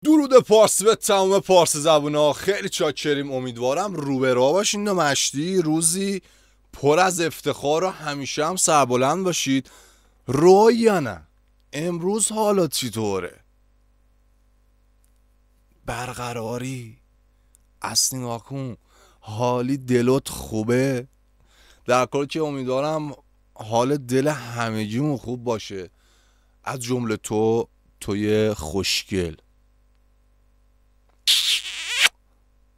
درود پارس به تمام پارس زبونا. خیلی چاکریم، امیدوارم رو به راه باشین و مشتی روزی پر از افتخار و همیشه هم سربلند باشید. رو یا نه امروز حالت چطوره؟ برقراری؟ اصلی نگاه کن، حالی دلت خوبه؟ در کل که امیدوارم حال دل همگیمون خوب باشه، از جمله توی خوشگل.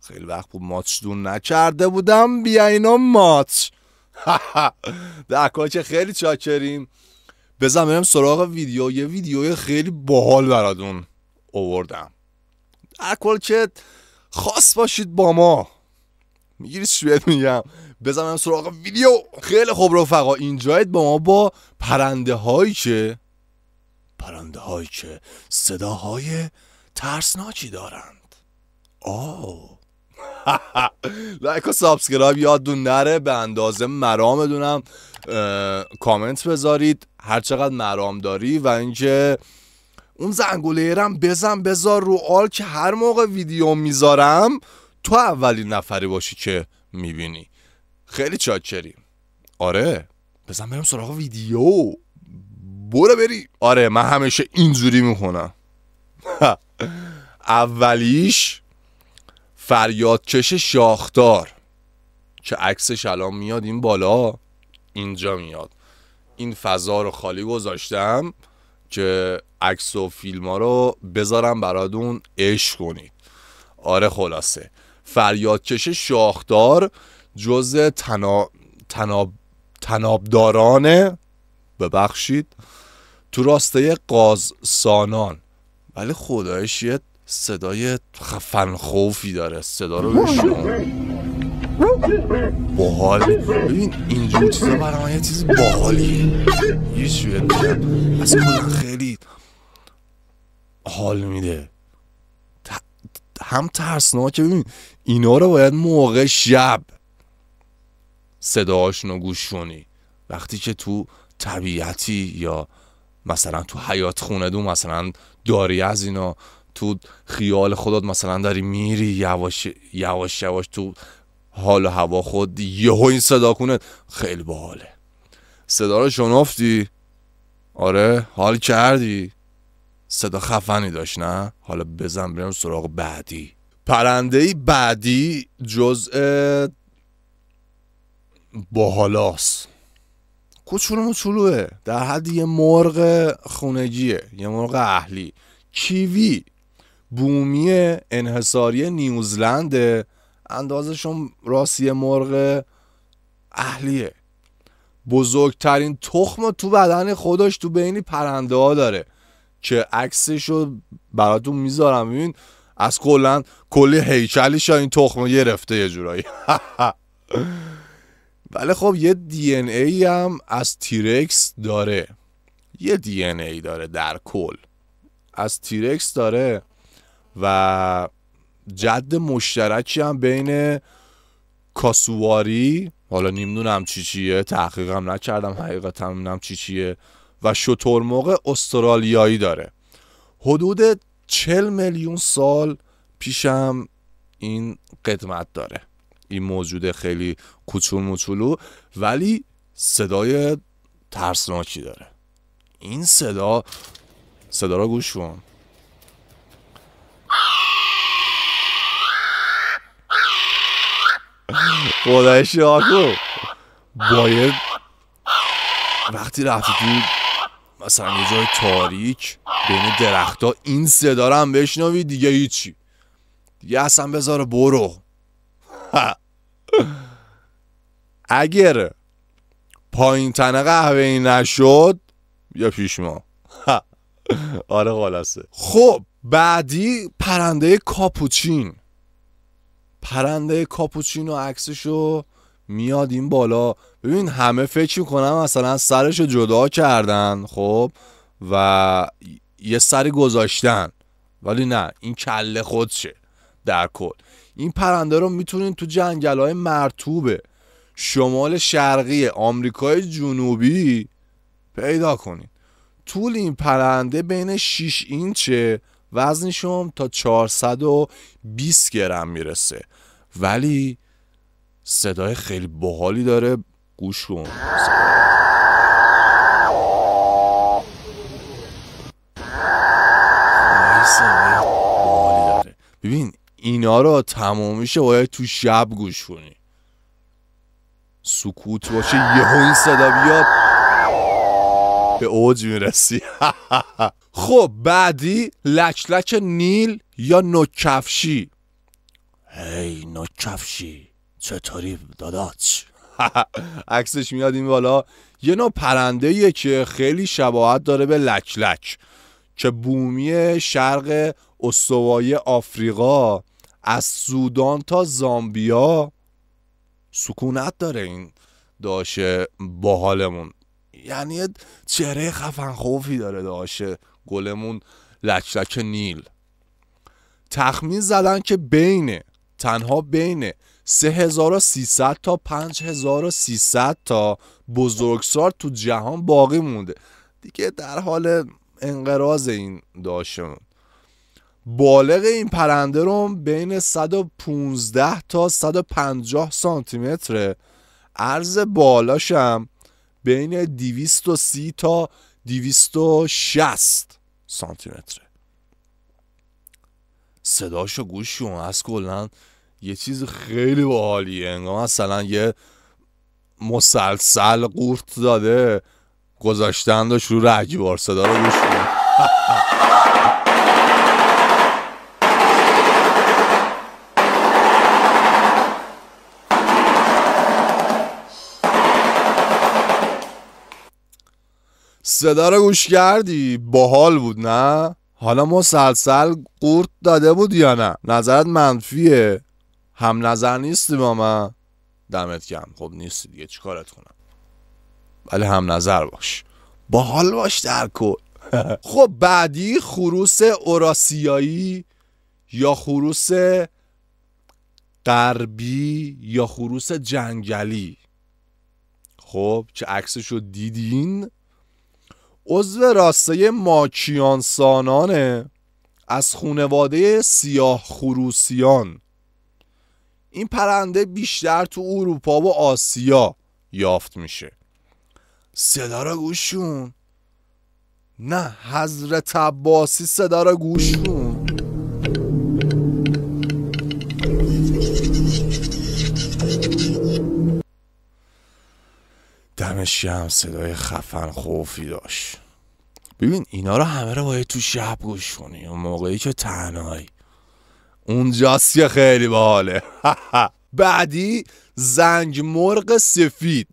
خیلی وقت بود ماچ دون نکرده بودم، بیا اینا ماچ. در کل که خیلی چاکریم. بزن بریم سراغ ویدیو. یه ویدیوی خیلی باحال براتون آوردم. در کل که خاص باشید با ما. میگیری چی بهت میگم؟ بزن بریم سراغ ویدیو. خیلی خوب رفقا، اینجایید با ما با پرنده هایی که صداهای ترسناکی دارند. لایک و سابسکرایب یادتون نره. به اندازه مرام دونم کامنت بذارید هر چقدر مرام داری، و اینکه اون زنگوله رم بذار رو آل که هر موقع ویدیو میذارم تو اولین نفری باشی که میبینی. خیلی چاکریم. آره بزن بریم سراغ ویدیو. برو بری. آره من همیشه اینجوری میکنم. اولیش فریادکش شاخدار که عکسش الان میاد این بالا، اینجا میاد. این فضا رو خالی گذاشتم که عکس و فیلم ها رو بذارم براتون عشق کنید. آره خلاصه فریادکش شاخدار جز تنابدارانه، ببخشید، تو راسته قازسانان، ولی خدایش یه صدای خفن خوفی داره. صدا رو بشنو. باحال. ببین اینجور چیزا برای من یه چیز باحالیه. یه چیزی بگم از کلا خیلی حال میده. هم ترسناکه. ببین اینا رو باید موقع شب صداهاشون رو گوش کنی، وقتی که تو طبیعتی یا مثلا تو حیات خونه دو مثلا داری از اینا، تو خیال خودت مثلا داری میری یواش تو حال و هوا خود یهو این صدا کنه. خیلی باحاله. صدا رو شنفتی؟ آره حال کردی؟ صدا خفنی داشت نه؟ حالا بزن بریم سراغ بعدی. پرنده بعدی جزء باحالاست. کوچولوه، در حد یه مرغ خونگیه، یه مرغ اهلی. کیوی بومی انحصاری نیوزلنده. اندازشون راسی مرغ اهلیه. بزرگترین تخم تو بدن خودش تو بین پرنده ها داره که عکسشو براتون میذارم. ببین از کلی هیکلیش این تخم گرفته یه جورایی. ولی خب یه دی ان ای هم از تیرکس داره. یه دی ان ای داره در کل از تیرکس داره، و جد مشترکی هم بین کاسواری، حالا نمیدونم چیه، تحقیقم نکردم حقیقتا نمیدونم چیه، و شترمرغ استرالیایی داره. حدود 40 میلیون سال پیشم این قدمت داره. این موجود خیلی کوچولو ولی صدای ترسناکی داره. این صدا رو گوش کن. خدای شاکو باید وقتی رفتی تو مثلا یه جای تاریک بین درختا این صدا رو هم بشنوی دیگه هیچی دیگه اصلا بذاره برو. اگر پایین تنه قهوه‌ای نشد یا پیش ما. آره خلاصه. خب بعدی پرنده کاپوچین و عکسشو میاد این بالا. ببین همه فکر میکنن مثلا سرشو جدا کردن خب و یه سری گذاشتن، ولی نه، این کله خودشه. در کل این پرنده رو میتونین تو جنگل‌های مرطوب شمال شرقی آمریکای جنوبی پیدا کنین. طول این پرنده بین 6 اینچه وزنشون تا 420 گرم میرسه، ولی صدای خیلی باحالی داره. گوش کن. صدای باحالی داره. ببین اینا رو تمامیشه باید تو شب گوش کنی، سکوت باشه، یهو این صدا بیاد به اوج میرسی. خب بعدی لک لک نیل یا نوکفشی. هی نوکفشی چطوری داداچ؟ عکسش میاد این بالا. یه نوع پرنده‌ایه که خیلی شباهت داره به لک لک که بومی شرق استوایی آفریقا از سودان تا زامبیا سکونت داره. این داشه باحالمون، یعنی چهره خفن خوفی داره داشه گلمون لک لک نیل. تخمین زدن که تنها بین 3300 تا 5300 تا بزرگسال تو جهان باقی مونده، دیگه در حال انقراض این داشتمون. بالغ این پرنده رو بین 115 تا 150 سانتی متره، عرض بالاش هم بین 230 تا 260 سانتی متره. صداشو گوش کن، از کلن یه چیز خیلی باحالیه، انگار مثلا یه مسلسل قورت داده گذاشتن داشت رو رگبار. صدا رو گوش کن. صدا رو گوش کردی؟ باحال بود نه؟ حالا مسلسل قورت داده بود یا نه؟ نظرت منفیه؟ هم نظر نیستی با من؟ دمت گرم. خب نیستی دیگه، چیکارت کنم؟ ولی هم نظر باش، باحال باش در کل. خب بعدی خروس اوراسیایی یا خروس غربی یا خروس جنگلی. خب که عکسشو دیدین، عضو راسته ماکیانسانانه، از خانواده سیاه خروسیان. این پرنده بیشتر تو اروپا و آسیا یافت میشه. صدا را گوش کن. نه حضرت عباسی، صدا را گوش کن. دمش گرم، صدای خفن خوفی داشت. ببین اینا رو همه رو باید تو شب گوش کنی، اون موقعی که تنهایی، اونجاست که خیلی باحاله. بعدی زنگ مرغ سفید،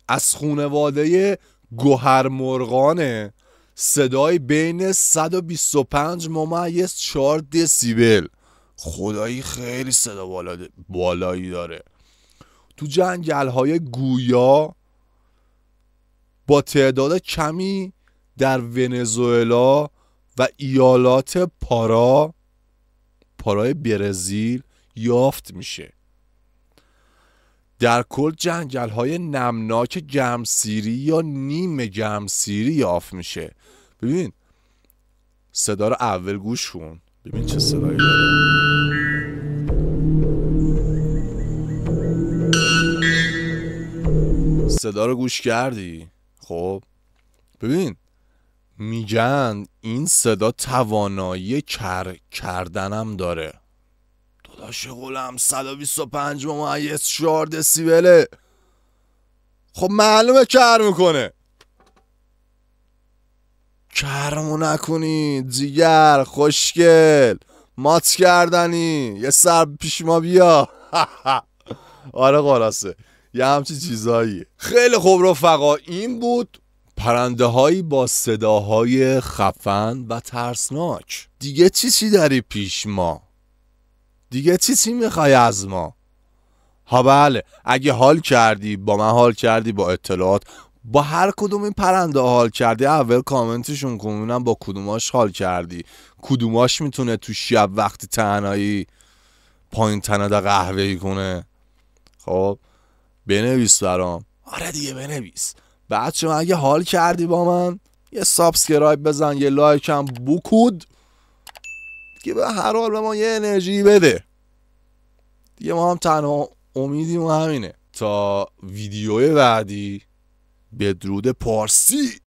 از خانواده گوهرمرغانه، صدای بین 125 × 4 دسیبل. خدایی خیلی صدا بالایی داره. تو جنگل‌های گویا با تعداد کمی در ونزوئلا و ایالات پارای برزیل یافت میشه. در کل جنگل‌های نمناک گرمسیری یا نیم گرمسیری یافت میشه. ببین صدا رو اول گوش کن، ببین چه صدایی داره. صدا رو گوش کردی؟ خب ببین میگن این صدا توانایی کردنم داره. داداش گلم 125 × 4 دسیبله. خب معلومه کر میکنه. کرمو نکنی جیگر خوشگل، مات کردنی، یه سر پیش ما بیا. آره خلاصه یه همچی چیزایی. خیلی خوب رفقا، این بود پرنده هایی با صداهای خفن و ترسناک. دیگه چی داری پیش ما؟ دیگه چی میخوای از ما؟ ها بله، اگه حال کردی با من، حال کردی با اطلاعات، با هر کدوم این پرنده حال کردی، اول کامنتشون کنونم با کدوماش حال کردی، کدوماش میتونه تو شب وقتی تنهایی پایین تنه قهوه‌ای کنه. خب بنویس برام. آره دیگه بنویس. بعد شما اگه حال کردی با من، یه سابسکرایب بزن، یه لایک هم بکود. دیگه به هر حال به ما یه انرژی بده دیگه. ما هم تنها امیدیم و همینه. تا ویدیوی بعدی، بدرود پارسی.